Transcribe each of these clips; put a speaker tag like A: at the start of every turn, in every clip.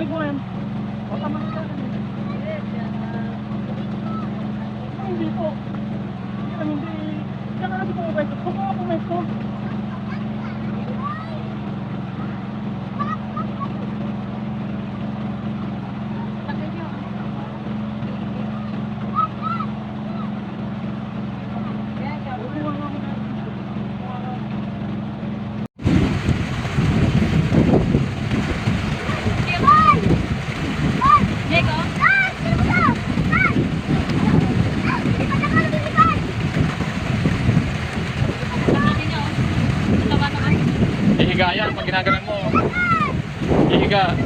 A: balik mo yan. O, tama na sa akin. Hindi po. Hindi. Kaya ka natin pumesto. Kung mga pumesto.
B: Ihiga yan pag ginaganan mo. Ihiga.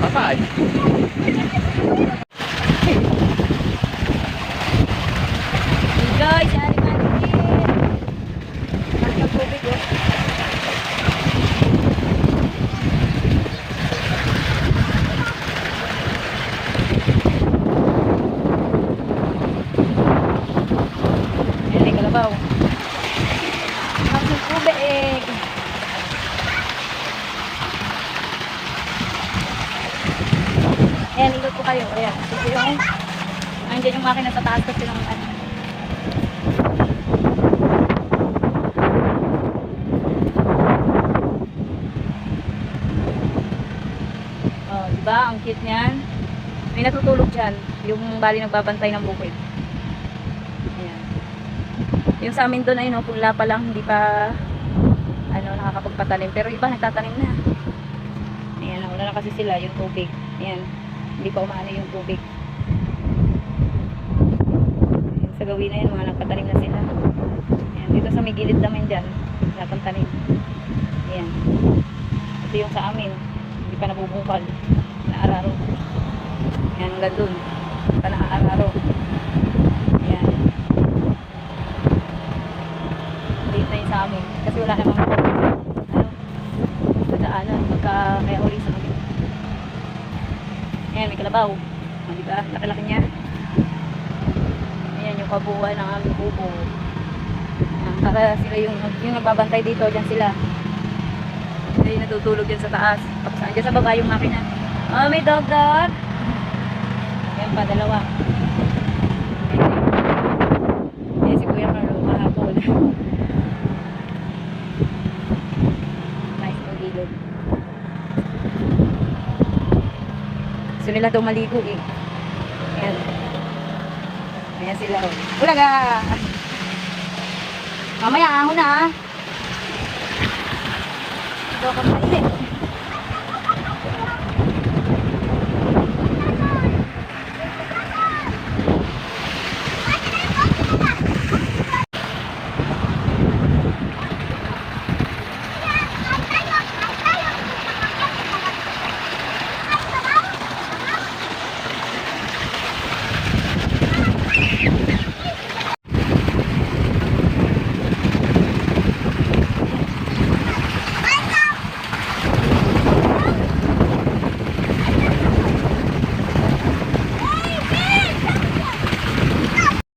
B: Patay.
C: Guys, yan ang maligid. Ang tubig oh. Kalabaw. Ang tubig. Ayan, ikot po kayo. Ayan. Ito yung andyan yung makina sa taas kasi ng ano. Oh, diba? Ang cute niyan. May natutulog dyan. Yung bali nagbabantay ng bukid. Ayan. Yung sa amin doon ay no, pula pa lang, hindi pa ano, nakakapagpatanim. Pero iba nagtatanim na. Ayan, nauna na kasi sila yung tubig. Ayan, hindi pa umaano yung tubig. Ayan, sa gawin na yan, mga nagpatanim na sila. Ayan, dito sa may gilid naman dyan, natang tanim. Ayan. Ito yung sa amin, hindi pa nabubukal. Naararo. Ayan, hanggang dun. Pa naaararo. Ayan. Dito na yung sa amin. Kasi wala namang dadaanan. Magka kaya uli sa amin. Ayan, may kalabaw. O, diba? Laki-laki niya. Ayan, yung kabuuan ng aming kubo. Ayan, para sila yung nagbabantay dito. Diyan sila. Sila yung natutulog dyan sa taas. Tapos andyan sa baba yung makina. Oh, may dog. Ayan pa, dalawa. Ayan si Kuya Carlo, mahapon. Nice mo gilid. Gusto nila daw maligo eh. Ayan. Ayan sila. Ulaga! Mamaya, ahon na ah. Ito ka mainit.